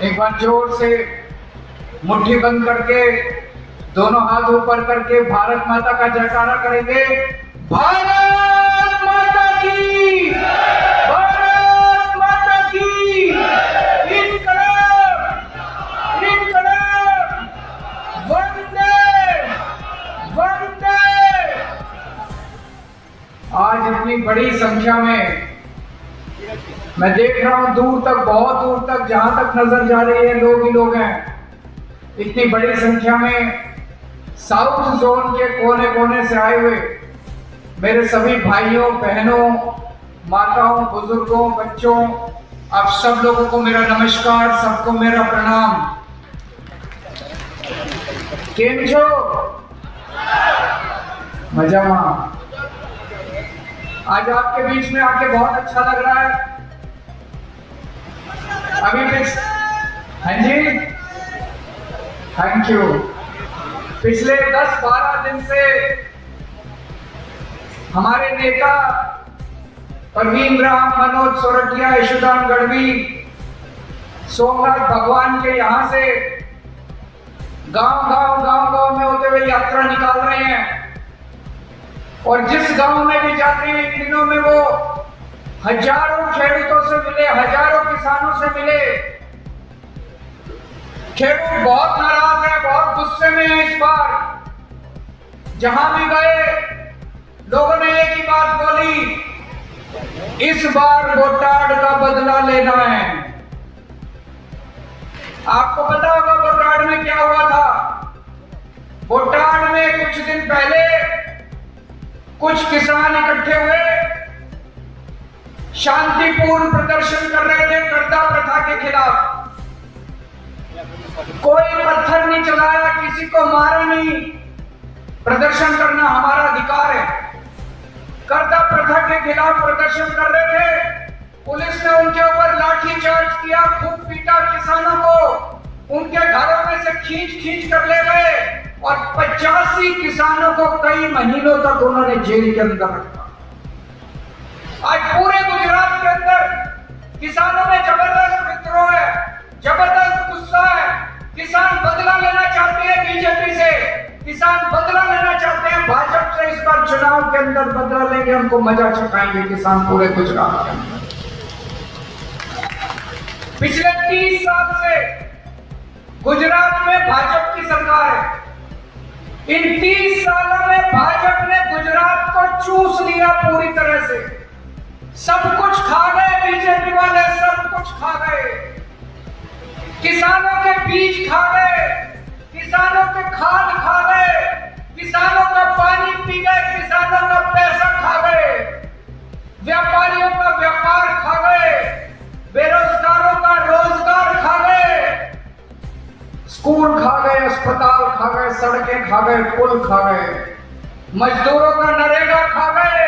एक बार जोर से मुट्ठी बंद करके दोनों हाथ ऊपर करके भारत माता का जयकारा करेंगे। भारत माता की, भारत माता की। इनकलाब, इनकलाब, वंदे, वंदे। आज इतनी बड़ी संख्या में मैं देख रहा हूं, दूर तक, बहुत दूर तक, जहां तक नजर जा रही है लोग ही लोग हैं। इतनी बड़ी संख्या में साउथ जोन के कोने कोने से आए हुए मेरे सभी भाइयों बहनों, माताओं, बुजुर्गों, बच्चों, आप सब लोगों को मेरा नमस्कार, सबको मेरा प्रणाम। केम छो? मजा मां। आज आपके बीच में आके बहुत अच्छा लग रहा है। अभी हाँ जी, थैंक यू। पिछले 10-12 दिन से हमारे नेता परवीन राम, मनोज सोरठिया, यशोदान गढ़वी, सोमनाथ भगवान के यहाँ से गांव में होते हुए यात्रा निकाल रहे हैं। और जिस गांव में भी जाते हैं इन दिनों में वो हजारों खेडूतों से मिले, हजारों किसानों से मिले। खेडूत बहुत नाराज है, बहुत गुस्से में है। इस बार जहां भी गए लोगों ने एक ही बात बोली, इस बार बोटाड का बदला लेना है। आपको पता होगा बोटाड में क्या हुआ था। बोटाड में कुछ दिन पहले कुछ किसान इकट्ठे हुए, शांतिपूर्ण प्रदर्शन कर रहे थे कर्ता प्रथा के खिलाफ। कोई पत्थर नहीं चलाया, किसी को मारा नहीं। प्रदर्शन करना हमारा अधिकार है। कर्ता प्रथा के खिलाफ प्रदर्शन कर रहे थे। पुलिस ने उनके ऊपर लाठीचार्ज किया, खूब पीटा किसानों को, उनके घरों में से खींच कर ले गए और 85 किसानों को कई महीनों तक उन्होंने जेल के अंदर रखा। आज पूरे गुजरात के अंदर किसानों में जबरदस्त विद्रोह है, जबरदस्त गुस्सा है। किसान बदला लेना चाहते हैं बीजेपी से, किसान बदला लेना चाहते हैं भाजपा से। इस बार चुनाव के अंदर बदला लेंगे, हमको मजा चखाएंगे किसान पूरे गुजरात के अंदर। पिछले 30 साल से गुजरात में भाजपा की सरकार है। इन 30 सालों में भाजपा ने गुजरात को चूस लिया पूरी तरह से। सब कुछ खा गए बीजेपी वाले, सब कुछ खा गए। किसानों के बीज खा गए, किसानों के खाद खा गए, किसानों का पानी पी गए, किसानों का पैसा खा गए, व्यापारियों का व्यापार खा गए, बेरोजगारों का रोजगार खा गए, स्कूल खा गए, अस्पताल खा गए, सड़कें खा गए, पुल खा गए, मजदूरों का नरेगा खा गए।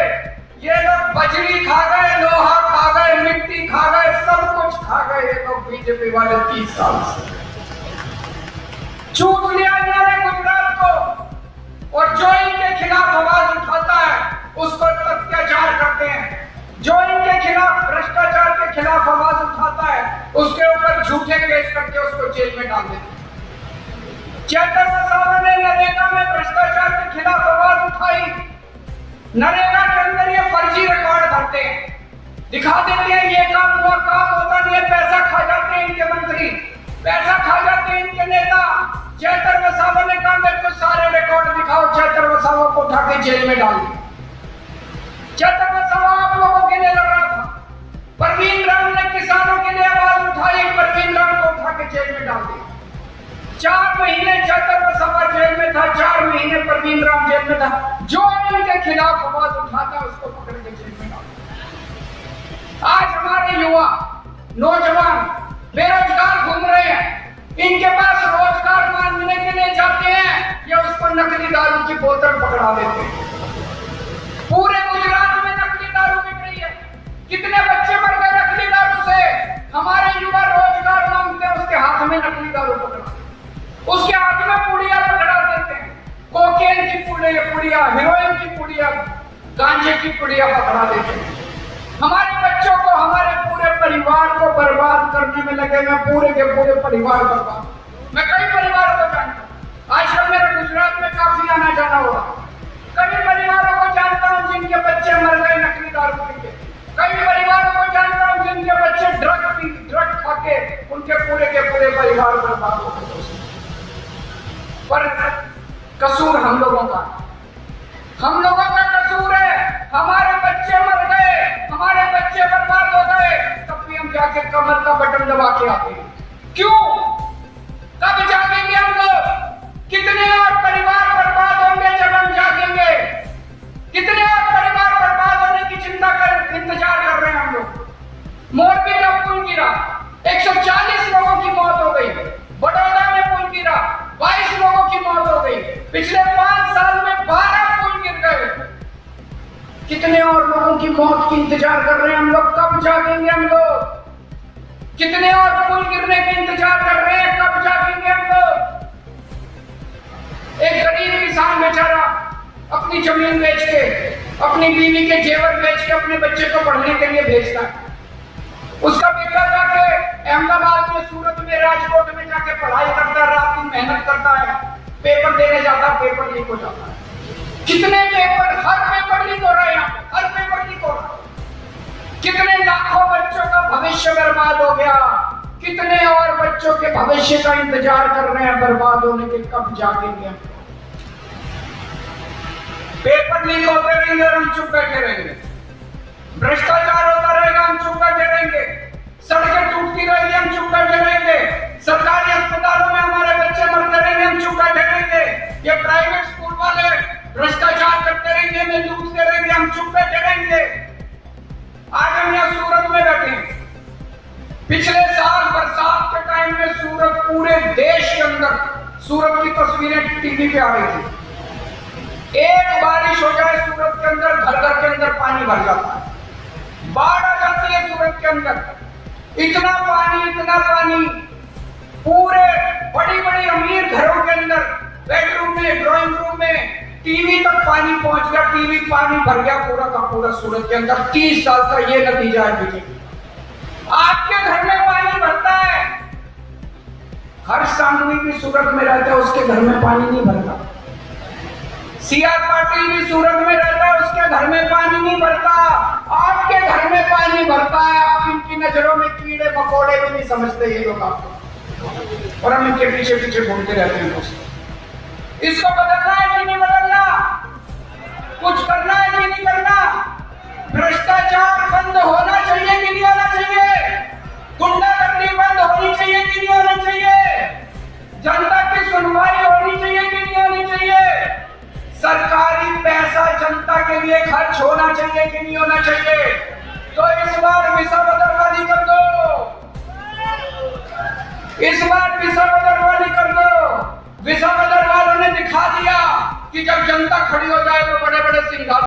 ये लोग बजरी खा गए, लोहा खा गए, मिट्टी खा गए, सब कुछ खा गए ये लोग बीजेपी वाले 30 साल से। चूस लिया इन्होंने गुजरात को। और जो इनके खिलाफ आवाज उठाता है उस पर अत्याचार करते हैं। जो इनके खिलाफ भ्रष्टाचार के खिलाफ आवाज उठाता है उसके ऊपर झूठे केस करके उसको जेल में डाल देते हैं। चेतन वसावा ने नरेगा में भ्रष्टाचार के खिलाफ आवाज उठाई। नरेगा के अंदर ये फर्जी रिकॉर्ड भरते हैं, दिखा देते हैं ये काम हुआ, काम होता नहीं है, पैसा खा जाते हैं इनके मंत्री, पैसा खा जाते हैं इनके नेता। चेतन वसावा ने कहा मेरे को सारे रिकॉर्ड दिखाओ। चेतन वसावा को उठा के जेल में डाल दिया। चेतन वसावा आप लोगों के लिए लड़ रहा था। परवीन राम ने किसानों के लिए आवाज उठाई, परवीन राम को उठा के जेल में डाल दिया। 4 महीने चेतन वसावा जेल में था, 4 महीने परवीन राम जेल में था। जो इनके खिलाफ आवाज उठाता उसको पकड़ के जेल में डाल। आज हमारे युवा नौजवान बेरोजगार घूम रहे हैं। इनके पास रोजगार मांगने के लिए जाते हैं, ये उसको नकली दारू की बोतल पकड़ा देते हैं। पूरे गुजरात में नकली दारू बिक रही है। कितने बच्चे मर गए नकली दारू से। हमारे युवा रोजगार मांगते हैं, उसके हाथ में नकली दारू पकड़ा, उसके हाथ में पुड़िया पकड़ा देते हैं। कोकेन की पुड़िया, हेरोइन की पुड़िया, गांजे की पुड़िया पकड़ा देते हैं। हमारे बच्चों को, हमारे पूरे परिवार को बर्बाद करने में लगे हैं, पूरे के पूरे परिवार बर्बाद। मैं कई परिवारों को जानता हूँ, आजकल मेरे गुजरात में काफी आना जाना हो रहा है। कई परिवारों को जानता हूँ जिनके बच्चे मर गए नकली दारू पी के। कई परिवारों को जानता हूँ जिनके बच्चे ड्रग खा के उनके पूरे के पूरे परिवार बर्बाद हो गए। पर कसूर हम लोगों का कसूर है। हमारे बच्चे मर गए, हमारे बच्चे बर्बाद हो गए, तब भी हम जाके कमर का बटन दबा के आते हैं। क्यों? कब जागेंगे हम लोग? कितने और परिवार बर्बाद होंगे जब हम जागेंगे? कितने और परिवार बर्बाद होने की इंतजार कर रहे हैं हम लोग। मोरबी का पुल गिरा, 140 लोगों की मौत हो गई। बड़ौदा में पुल गिरा, 22 लोगों की मौत हो गई। पिछले 5 साल में 12 पुल गिर गए। कितने और लोगों की मौत की इंतजार कर रहे हैं हम लोग? कब जागेंगे हम लोग? कितने और पुल गिरने की इंतजार कर रहे हैं? कब जागेंगे हम लोग? एक गरीब किसान बेचारा अपनी जमीन बेच के, अपनी बीवी के जेवर बेच के अपने बच्चे को पढ़ने के लिए भेजता है। उसका बेटा जाके अहमदाबाद में, सूरत में, राजकोट में जाके पढ़ाई करता है, रात दिन मेहनत करता है, पेपर देने जाता है, पेपर लीक हो जाता है। कितने पेपर, हर पेपर लीक हो रहा है यहाँ पे, हर पेपर लीक हो रहा है। कितने लाखों बच्चों का भविष्य बर्बाद हो गया। कितने और बच्चों के भविष्य का इंतजार कर रहे हैं बर्बाद होने के, कब जागेंगे? पेपर लीक होते रहेंगे और हम चुप बैठे रहेंगे। भ्रष्टाचार होता रहेगा, हम चुप बैठे रहेंगे। सड़कें टूटती रहेंगी, हम चुप बैठे रहेंगे। सरकारी अस्पतालों में हमारे बच्चे मरते रहेंगे, हम चुप बैठे रहेंगे। ये प्राइवेट स्कूल वाले भ्रष्टाचार करते रहेंगे, हमें लूटते रहेंगे, हम चुप बैठे रहेंगे। आज हम यहाँ सूरत में बैठे हैं। पिछले साल बरसात के टाइम में सूरत, पूरे देश के अंदर सूरत की तस्वीरें टीवी पे आ रही थी। एक बारिश हो जाए सूरत के अंदर, घर घर के अंदर पानी भर जाता है, बाढ़ आ जाती है सूरत के अंदर। इतना पानी, पूरे बड़ी बड़ी अमीर घरों के अंदर, बेडरूम में, ड्राइंग रूम में, टीवी तक पानी पहुंच गया। टीवी पानी भर गया पूरा का पूरा सूरत के अंदर। 30 साल का ये नतीजा है बीजेपी। आपके घर में पानी भरता है, हर सांगवी भी सूरत में रहता है, उसके घर में पानी नहीं भरता। सीआर पाटिल भी सूरत में रहता है, उसके घर में पानी नहीं भरता। आपके घर में पानी भरता है। आप इनकी नजरों में कीड़े मकोड़े भी नहीं समझते ये लोग आपको, और हम इनके पीछे पीछे घूमते रहते हैं दोस्तों। इसको बदलना है कि नहीं बदलना? कुछ करना है कि नहीं करना? भ्रष्टाचार बंद होना चाहिए कि नहीं होना चाहिए? गुंडागर्दी बंद होनी चाहिए कि नहीं होनी चाहिए? जनता की सुनवाई होनी चाहिए कि नहीं होनी चाहिए? सरकारी पैसा जनता के लिए खर्च होना चाहिए कि नहीं होना चाहिए? तो इस बार विसावदरवाली कर दो, इस बार विसावदरवाली कर दो। विसावदर वालों ने दिखा दिया कि जब जनता खड़ी हो जाए तो बड़े बड़े सिंहासन